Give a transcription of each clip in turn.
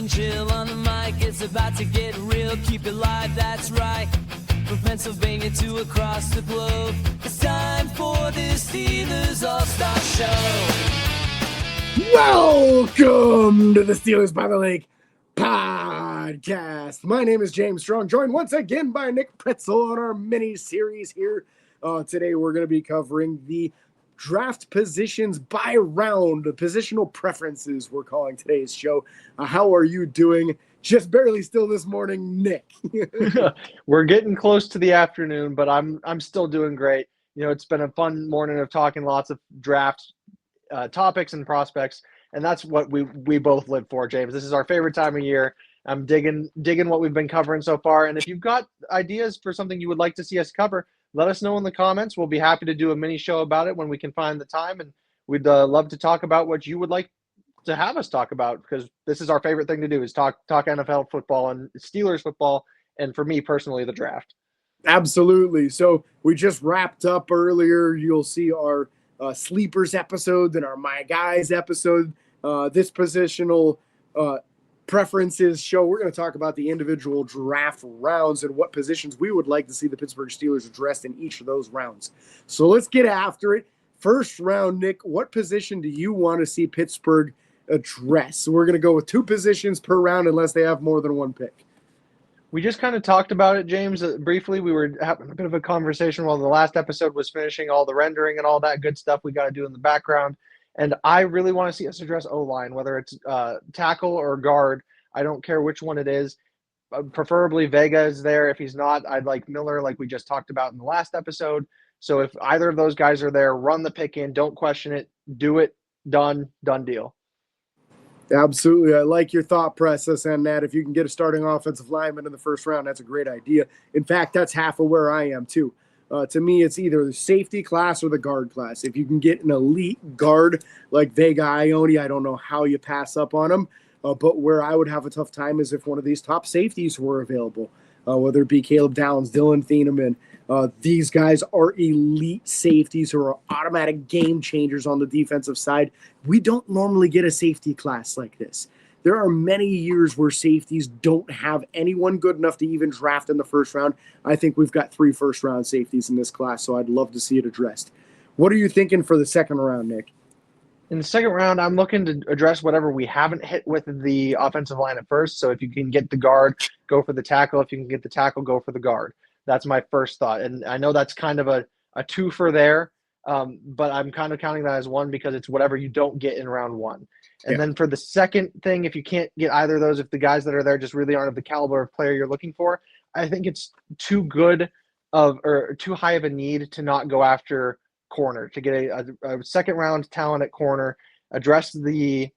and chill on the mic. It's about to get real. Keep it live, that's right. From Pennsylvania to across the globe, it's time for the Steelers All-Star Show. Welcome to the Steelers by the Lake podcast. My name is James Strong, joined once again by Nick Pretzel on our mini-series here. Today we're going to be covering the draft positions by round, the positional preferences we're calling today's show. How are you doing? Just barely still this morning, Nick. We're getting close to the afternoon, but I'm still doing great. You know, it's been a fun morning of talking lots of draft topics and prospects, and that's what we both live for, James. This is our favorite time of year. I'm digging what we've been covering so far, and if you've got ideas for something you would like to see us cover, let us know in the comments. We'll be happy to do a mini show about it when we can find the time, and we'd love to talk about what you would like to have us talk about, because this is our favorite thing to do, is talk NFL football and Steelers football, and for me personally, the draft. Absolutely. So we just wrapped up earlier. You'll see our sleepers episode, then our My Guys episode. This positional preferences show, we're going to talk about the individual draft rounds and what positions we would like to see the Pittsburgh Steelers addressed in each of those rounds. So let's get after it. First round, Nick, what position do you want to see Pittsburgh address? So we're going to go with two positions per round unless they have more than one pick. We just kind of talked about it, James, briefly. We were having a bit of a conversation while the last episode was finishing all the rendering and all that good stuff we got to do in the background. And I really want to see us address O-line, whether it's tackle or guard. I don't care which one it is. Preferably Vega is there. If he's not, I'd like Miller, like we just talked about in the last episode. So if either of those guys are there, run the pick in. Don't question it. Do it. Done deal. Absolutely. I like your thought process on that. If you can get a starting offensive lineman in the first round, that's a great idea. In fact, that's half of where I am too. To me, it's either the safety class or the guard class. If you can get an elite guard like Vega Ione, I don't know how you pass up on him. But where I would have a tough time is if one of these top safeties were available, whether it be Caleb Downs, Dylan Thieneman. These guys are elite safeties who are automatic game changers on the defensive side. We don't normally get a safety class like this. There are many years where safeties don't have anyone good enough to even draft in the first round. I think we've got 3 first-round safeties in this class, so I'd love to see it addressed. What are you thinking for the second round, Nick? In the second round, I'm looking to address whatever we haven't hit with the offensive line at first. So if you can get the guard, go for the tackle. If you can get the tackle, go for the guard. That's my first thought. And I know that's kind of a twofer there, but I'm kind of counting that as one because it's whatever you don't get in round one. And then for the second thing, if you can't get either of those, if the guys that are there just really aren't of the caliber of player you're looking for, I think it's too high of a need to not go after corner, to get a second round talent at corner, address the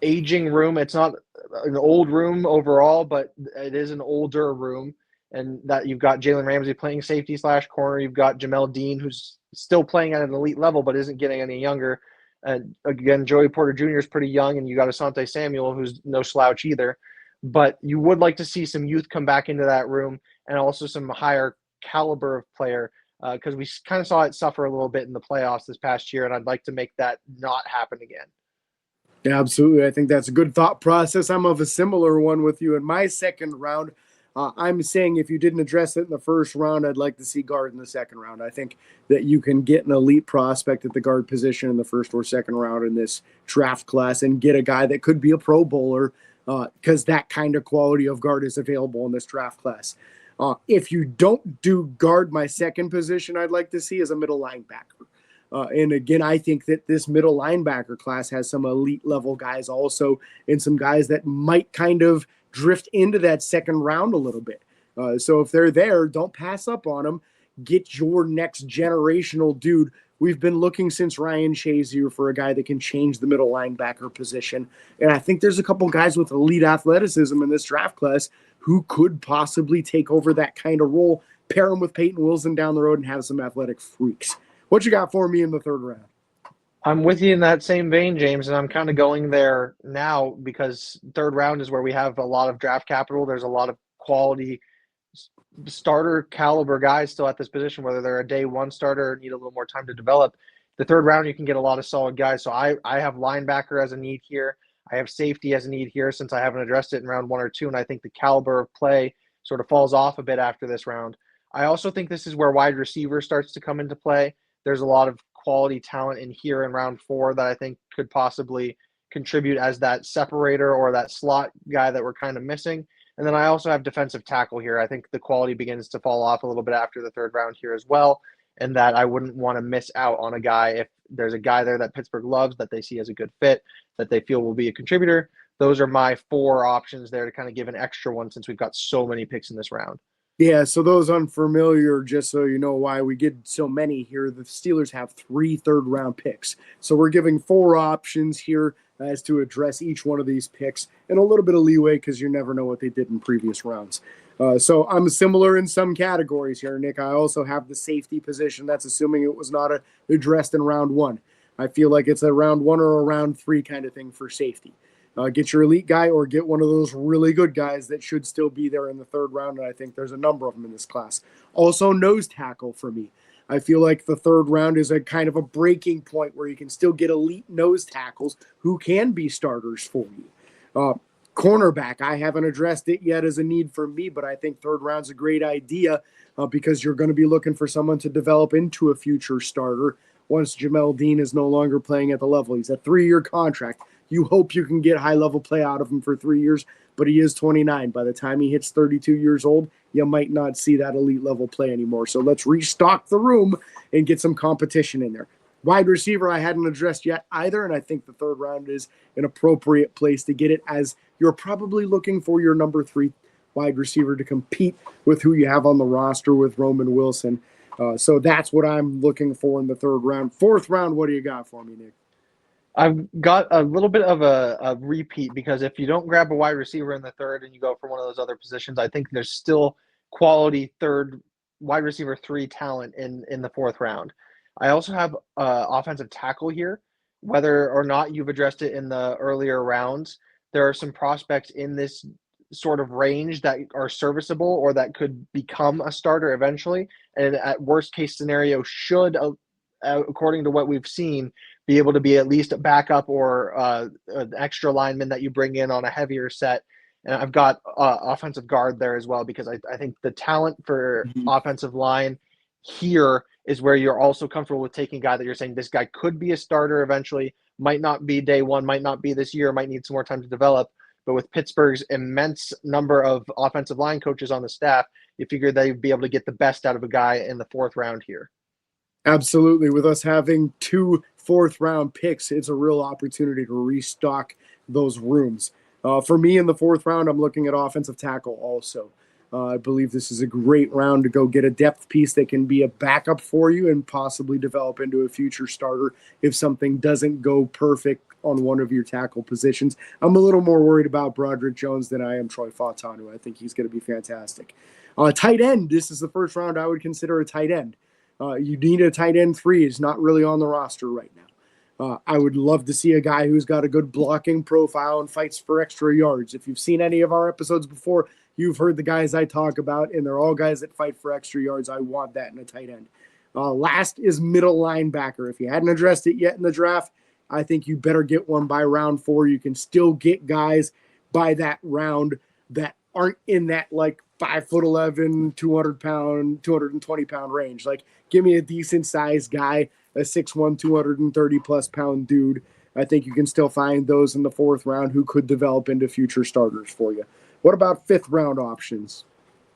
aging room. It's not an old room overall, but it is an older room. And that you've got Jalen Ramsey playing safety / corner. You've got Jamel Dean, who's still playing at an elite level, but isn't getting any younger. And again, Joey Porter Jr. is pretty young, and you got Asante Samuel, who's no slouch either. But you would like to see some youth come back into that room, and also some higher caliber of player, because we kind of saw it suffer a little bit in the playoffs this past year, and I'd like to make that not happen again. Yeah, absolutely. I think that's a good thought process. I'm of a similar one with you. In my second round, I'm saying if you didn't address it in the first round, I'd like to see guard in the second round. I think that you can get an elite prospect at the guard position in the first or second round in this draft class and get a guy that could be a Pro Bowler, because that kind of quality of guard is available in this draft class. If you don't do guard, my second position I'd like to see is a middle linebacker. And again, I think that this middle linebacker class has some elite level guys also, and some guys that might kind of drift into that second round a little bit. So if they're there, don't pass up on them. Get your next generational dude. We've been looking since Ryan Shazier for a guy that can change the middle linebacker position. And I think there's a couple guys with elite athleticism in this draft class who could possibly take over that kind of role, pair them with Peyton Wilson down the road, and have some athletic freaks. What you got for me in the third round? I'm with you in that same vein, James, and I'm kind of going there now because third round is where we have a lot of draft capital. There's a lot of quality starter caliber guys still at this position, whether they're a day one starter or need a little more time to develop. The third round, you can get a lot of solid guys. So I have linebacker as a need here. I have safety as a need here since I haven't addressed it in round 1 or 2, and I think the caliber of play sort of falls off a bit after this round. I also think this is where wide receiver starts to come into play. There's a lot of quality talent in here in round 4 that I think could possibly contribute as that separator or that slot guy that we're kind of missing. And then I also have defensive tackle here. I think the quality begins to fall off a little bit after the 3rd round here as well, and that I wouldn't want to miss out on a guy if there's a guy there that Pittsburgh loves, that they see as a good fit, that they feel will be a contributor. Those are my 4 options there to kind of give an extra one since we've got so many picks in this round. Yeah, so those unfamiliar, just so you know why we get so many here, the Steelers have 3 third-round picks. So we're giving 4 options here as to address each one of these picks and a little bit of leeway because you never know what they did in previous rounds. So I'm similar in some categories here, Nick. I also have the safety position. That's assuming it was not addressed in round 1. I feel like it's a round 1 or a round 3 kind of thing for safety. Get your elite guy or get one of those really good guys that should still be there in the 3rd round, and I think there's a number of them in this class. Also, nose tackle for me. I feel like the 3rd round is a kind of a breaking point where you can still get elite nose tackles who can be starters for you. Cornerback, I haven't addressed it yet as a need for me, but I think 3rd round's a great idea because you're going to be looking for someone to develop into a future starter once Jamel Dean is no longer playing at the level. He's a 3-year contract. You hope you can get high-level play out of him for 3 years, but he is 29. By the time he hits 32 years old, you might not see that elite-level play anymore. So let's restock the room and get some competition in there. Wide receiver I hadn't addressed yet either, and I think the 3rd round is an appropriate place to get it as you're probably looking for your number 3 wide receiver to compete with who you have on the roster with Roman Wilson. So that's what I'm looking for in the 3rd round. 4th round, what do you got for me, Nick? I've got a little bit of a repeat because if you don't grab a wide receiver in the 3rd and you go for one of those other positions, I think there's still quality wide receiver 3 talent in the 4th round. I also have offensive tackle here. Whether or not you've addressed it in the earlier rounds, there are some prospects in this sort of range that are serviceable or that could become a starter eventually. And at worst case scenario should, according to what we've seen, be able to be at least a backup or an extra lineman that you bring in on a heavier set. And I've got offensive guard there as well because I think the talent for offensive line here is where you're also comfortable with taking a guy that you're saying this guy could be a starter eventually, might not be day 1, might not be this year, might need some more time to develop. But with Pittsburgh's immense number of offensive line coaches on the staff, you figure they'd be able to get the best out of a guy in the 4th round here. Absolutely. With us having 2 4th-round picks, it's a real opportunity to restock those rooms. For me in the 4th round, I'm looking at offensive tackle also. I believe this is a great round to go get a depth piece that can be a backup for you and possibly develop into a future starter if something doesn't go perfect on one of your tackle positions. I'm a little more worried about Broderick Jones than I am Troy Fautanu. I think he's going to be fantastic. Tight end, this is the 1st round I would consider a tight end. You need a tight end 3. It's not really on the roster right now. I would love to see a guy who's got a good blocking profile and fights for extra yards. If you've seen any of our episodes before, you've heard the guys I talk about, and they're all guys that fight for extra yards. I want that in a tight end. Last is middle linebacker. If you hadn't addressed it yet in the draft, I think you better get one by round 4. You can still get guys by that round that aren't in that like 5'11", 200-pound, 220-pound range. Like, give me a decent-sized guy, a 6'1", 230-plus pound dude. I think you can still find those in the 4th round who could develop into future starters for you. What about 5th-round options?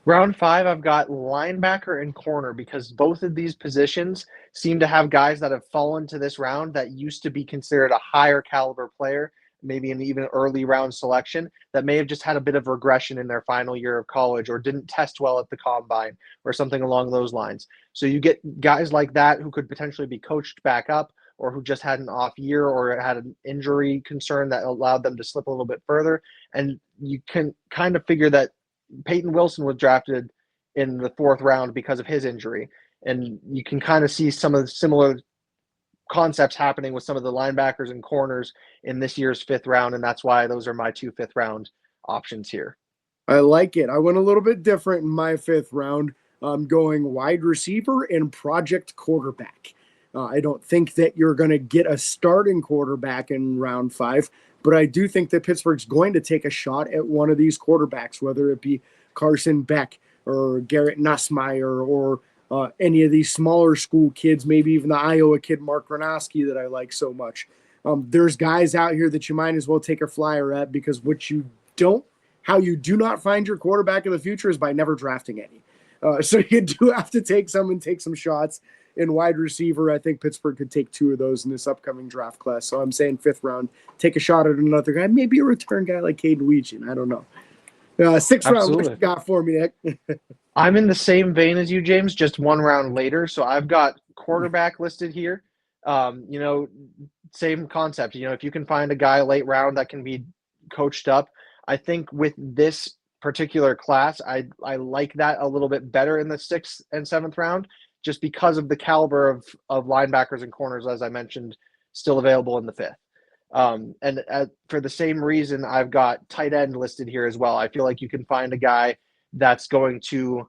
Round 5, I've got linebacker and corner because both of these positions seem to have guys that have fallen to this round that used to be considered a higher caliber player, maybe an even early round selection, that may have just had a bit of regression in their final year of college or didn't test well at the combine or something along those lines. So you get guys like that who could potentially be coached back up or who just had an off year or had an injury concern that allowed them to slip a little bit further. And you can kind of figure that Peyton Wilson was drafted in the 4th round because of his injury. And you can kind of see some of the similar concepts happening with some of the linebackers and corners in this year's 5th round. And that's why those are my 2 5th-round options here. I like it. I went a little bit different in my 5th round. I'm going wide receiver and project quarterback. I don't think that you're going to get a starting quarterback in round 5, but I do think that Pittsburgh's going to take a shot at one of these quarterbacks, whether it be Carson Beck or Garrett Nussmeier or any of these smaller school kids, maybe even the Iowa kid, Mark Gronowski, that I like so much. There's guys out here that you might as well take a flyer at, because how you do not find your quarterback of the future is by never drafting any. So you do have to take some shots in wide receiver. I think Pittsburgh could take 2 of those in this upcoming draft class. So I'm saying 5th round, take a shot at another guy, maybe a return guy like Caden Weechen. I don't know. 6th round, what you got for me, Nick? I'm in the same vein as you, James, just 1 round later. So I've got quarterback listed here. Same concept. If you can find a guy late round that can be coached up, I think with this particular class, I like that a little bit better in the 6th and 7th round, just because of the caliber of linebackers and corners, as I mentioned, still available in the 5th. For the same reason, I've got tight end listed here as well. I feel like you can find a guy that's going to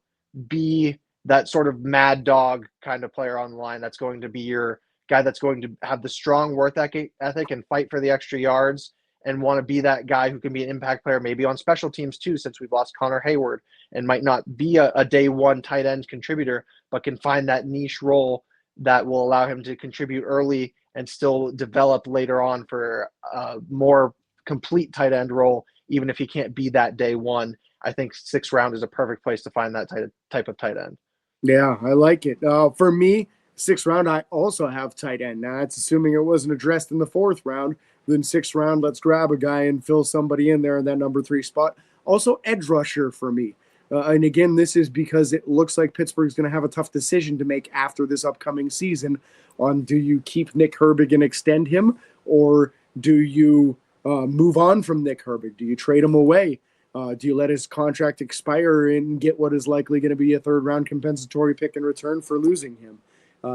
be that sort of mad dog kind of player on the line. That's going to be your guy that's going to have the strong work ethic and fight for the extra yards, and want to be that guy who can be an impact player, maybe on special teams too, since we've lost Connor Hayward, and might not be a day 1 tight end contributor, but can find that niche role that will allow him to contribute early and still develop later on for a more complete tight end role, even if he can't be that day 1. I think 6th round is a perfect place to find that type of tight end. Yeah, I like it. For me, 6th round, I also have tight end. Now, that's assuming it wasn't addressed in the 4th round. Then 6th round, let's grab a guy and fill somebody in there in that number 3 spot. Also, edge rusher for me. And again, this is because it looks like Pittsburgh's going to have a tough decision to make after this upcoming season on, do you keep Nick Herbig and extend him, or do you move on from Nick Herbig? Do you trade him away? Do you let his contract expire and get what is likely going to be a 3rd round compensatory pick in return for losing him?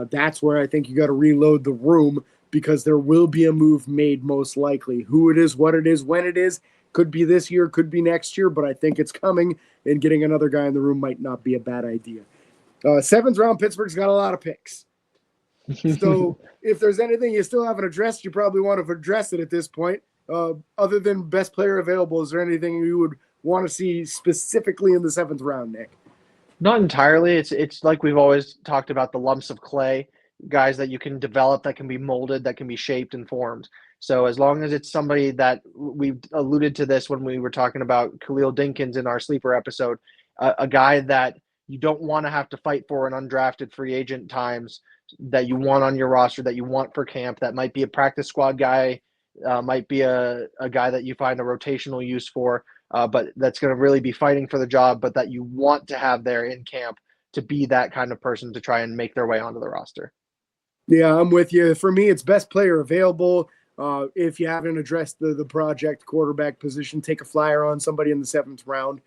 That's where I think you got to reload the room, because there will be a move made most likely. Who it is, what it is, when it is, could be this year, could be next year, but I think it's coming, and getting another guy in the room might not be a bad idea. 7th round, Pittsburgh's got a lot of picks. So if there's anything you still haven't addressed, you probably want to address it at this point. Other than best player available, is there anything you would want to see specifically in the 7th round, Nick? Not entirely. It's like we've always talked about, the lumps of clay, guys that you can develop, that can be molded, that can be shaped and formed. So as long as it's somebody that, we've alluded to this when we were talking about Khalil Dinkins in our sleeper episode, a guy that you don't want to have to fight for an undrafted free agent times, that you want on your roster, that you want for camp, that might be a practice squad guy, might be a guy that you find a rotational use for, but that's going to really be fighting for the job, but that you want to have there in camp to be that kind of person to try and make their way onto the roster. Yeah, I'm with you. For me, it's best player available. If you haven't addressed the project quarterback position, take a flyer on somebody in the 7th round.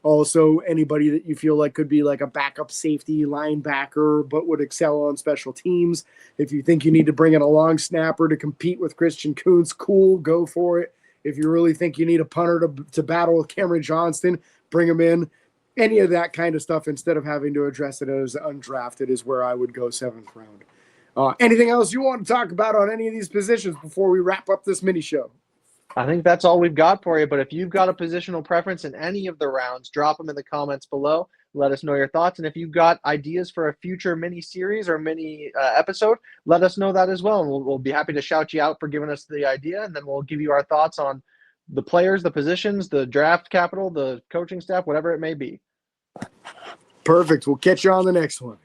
Also, anybody that you feel like could be like a backup safety linebacker, but would excel on special teams. If you think you need to bring in a long snapper to compete with Christian Kuntz, cool, go for it. If you really think you need a punter to battle with Cameron Johnston, bring him in. Any of that kind of stuff, instead of having to address it as undrafted, is where I would go 7th round. Anything else you want to talk about on any of these positions before we wrap up this mini show? I think that's all we've got for you, but if you've got a positional preference in any of the rounds, drop them in the comments below. Let us know your thoughts, and if you've got ideas for a future mini series or mini episode, let us know that as well, and we'll be happy to shout you out for giving us the idea, and then we'll give you our thoughts on the players, the positions, the draft capital, the coaching staff, whatever it may be. Perfect. We'll catch you on the next one.